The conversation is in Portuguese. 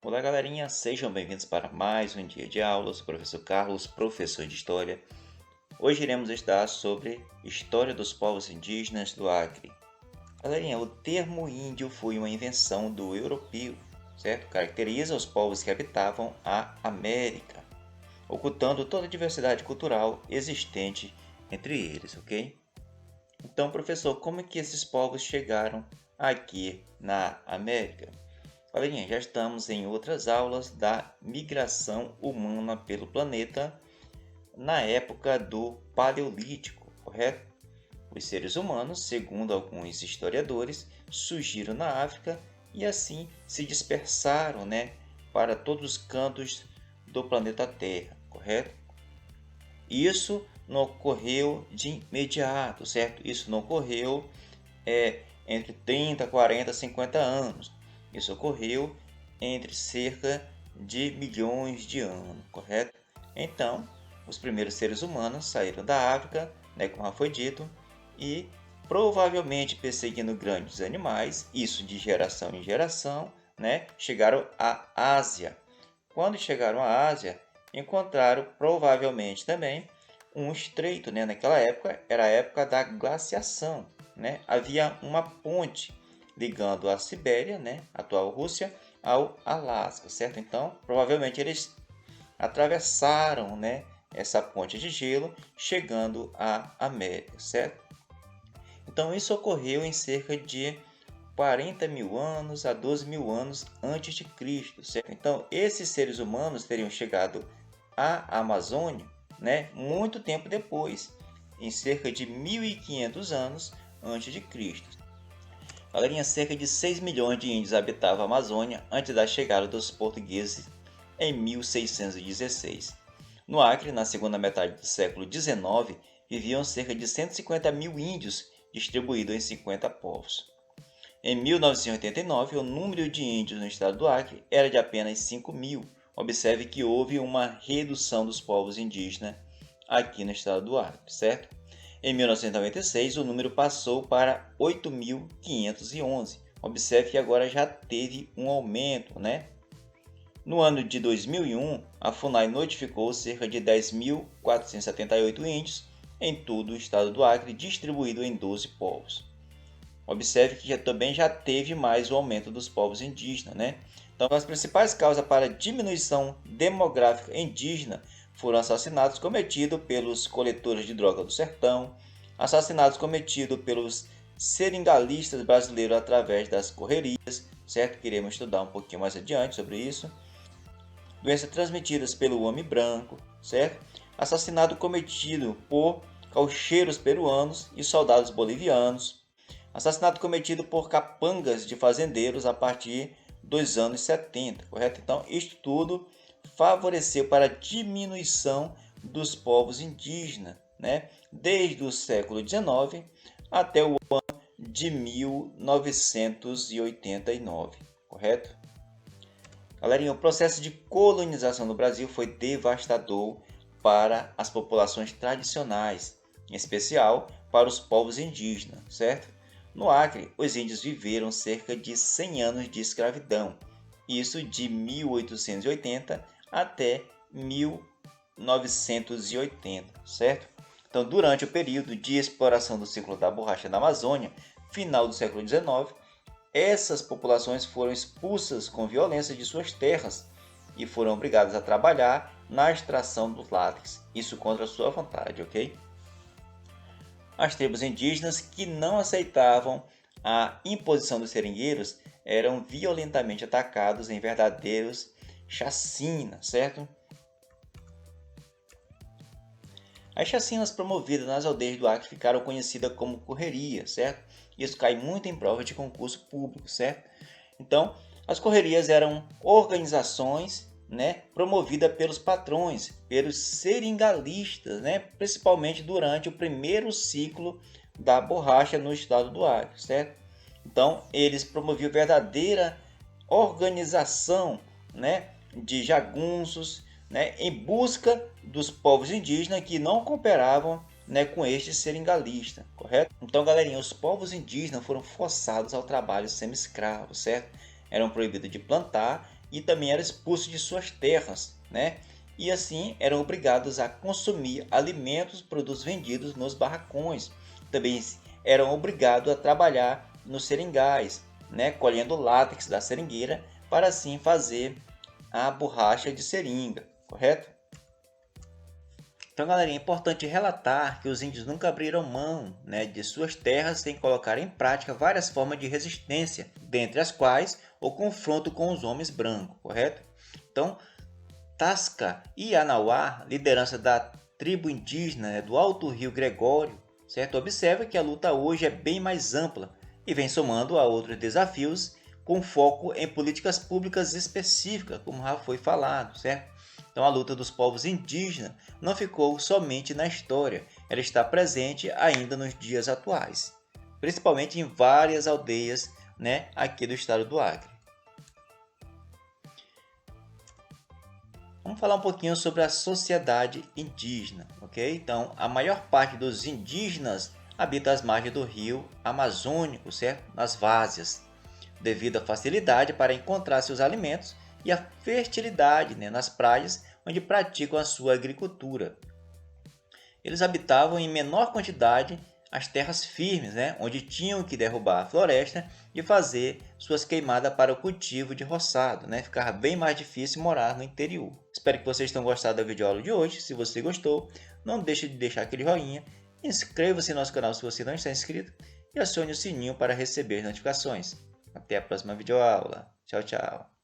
Olá, galerinha, sejam bem-vindos para mais um dia de aula. Eu sou o professor Carlos, professor de História. Hoje iremos estudar sobre História dos Povos Indígenas do Acre. Galerinha, o termo índio foi uma invenção do europeu, certo? Caracteriza os povos que habitavam a América, ocultando toda a diversidade cultural existente entre eles, ok? Então, professor, como é que esses povos chegaram aqui na América? Galerinha, já estamos em outras aulas da migração humana pelo planeta na época do Paleolítico, correto? Os seres humanos, segundo alguns historiadores, surgiram na África e assim se dispersaram, para todos os cantos do planeta Terra, correto? Isso não ocorreu de imediato, certo? Isso não ocorreu entre 30, 40, 50 anos. Isso ocorreu entre cerca de milhões de anos, correto? Então, os primeiros seres humanos saíram da África, como foi dito, e provavelmente perseguindo grandes animais, isso de geração em geração, chegaram à Ásia. Quando chegaram à Ásia, encontraram provavelmente também um estreito, naquela época era a época da glaciação, havia uma ponte ligando a Sibéria, atual Rússia, ao Alasca, certo? Então, provavelmente eles atravessaram, essa ponte de gelo, chegando à América, certo? Então, isso ocorreu em cerca de 40 mil anos a 12 mil anos antes de Cristo, certo? Então, esses seres humanos teriam chegado à Amazônia, muito tempo depois, em cerca de 1500 anos antes de Cristo. Galerinha, cerca de 6 milhões de índios habitavam a Amazônia antes da chegada dos portugueses em 1616. No Acre, na segunda metade do século XIX, viviam cerca de 150 mil índios distribuídos em 50 povos. Em 1989, o número de índios no estado do Acre era de apenas 5 mil. Observe que houve uma redução dos povos indígenas aqui no estado do Acre, certo? Em 1996, o número passou para 8.511. Observe que agora já teve um aumento, No ano de 2001, a FUNAI notificou cerca de 10.478 índios em todo o estado do Acre, distribuído em 12 povos. Observe que também já teve mais o aumento dos povos indígenas, Então, as principais causas para a diminuição demográfica indígena foram assassinatos cometidos pelos coletores de droga do sertão, assassinatos cometidos pelos seringalistas brasileiros através das correrias, certo? Queremos estudar um pouquinho mais adiante sobre isso. Doenças transmitidas pelo homem branco, certo? Assassinato cometido por caucheiros peruanos e soldados bolivianos. Assassinato cometido por capangas de fazendeiros a partir dos anos 70, correto? Então, isto tudo favoreceu para a diminuição dos povos indígenas, desde o século XIX até o ano de 1989, correto? Galerinha, o processo de colonização no Brasil foi devastador para as populações tradicionais, em especial para os povos indígenas, certo? No Acre, os índios viveram cerca de 100 anos de escravidão, isso de 1880 até 1980, certo? Então, durante o período de exploração do ciclo da borracha na Amazônia, final do século XIX, essas populações foram expulsas com violência de suas terras e foram obrigadas a trabalhar na extração do látex, isso contra sua vontade, ok? As tribos indígenas que não aceitavam a imposição dos seringueiros eram violentamente atacados em verdadeiros chacinas, certo? As chacinas promovidas nas aldeias do Acre ficaram conhecidas como correria, certo? Isso cai muito em prova de concurso público, certo? Então, as correrias eram organizações, promovidas pelos patrões, pelos seringalistas, principalmente durante o primeiro ciclo da borracha no estado do Acre, certo? Então, eles promoviam verdadeira organização, de jagunços, em busca dos povos indígenas que não cooperavam, com estes seringalistas, correto? Então, galerinha, os povos indígenas foram forçados ao trabalho semi-escravo, certo? Eram proibidos de plantar e também eram expulsos de suas terras, né? E assim eram obrigados a consumir alimentos, produtos vendidos nos barracões. Também eram obrigados a trabalhar nos seringais, né? Colhendo látex da seringueira para assim fazer a borracha de seringa, correto? Então, galera, é importante relatar que os índios nunca abriram mão, né, de suas terras sem colocar em prática várias formas de resistência, dentre as quais o confronto com os homens brancos, correto? Então, Tasca e Anauá, liderança da tribo indígena, né, do Alto Rio Gregório, certo? Observa que a luta hoje é bem mais ampla e vem somando a outros desafios com foco em políticas públicas específicas, como já foi falado, certo? Então a luta dos povos indígenas não ficou somente na história, ela está presente ainda nos dias atuais, principalmente em várias aldeias, né, aqui do estado do Acre. Vamos falar um pouquinho sobre a sociedade indígena, ok? Então, a maior parte dos indígenas habita as margens do rio Amazônico, certo? Nas várzeas, devido à facilidade para encontrar seus alimentos e a fertilidade, né, nas praias onde praticam a sua agricultura. Eles habitavam em menor quantidade as terras firmes, né, onde tinham que derrubar a floresta e fazer suas queimadas para o cultivo de roçado, né? Ficava bem mais difícil morar no interior. Espero que vocês tenham gostado da videoaula de hoje. Se você gostou, não deixe de deixar aquele joinha, inscreva-se no nosso canal se você não está inscrito e acione o sininho para receber notificações. Até a próxima videoaula. Tchau, tchau.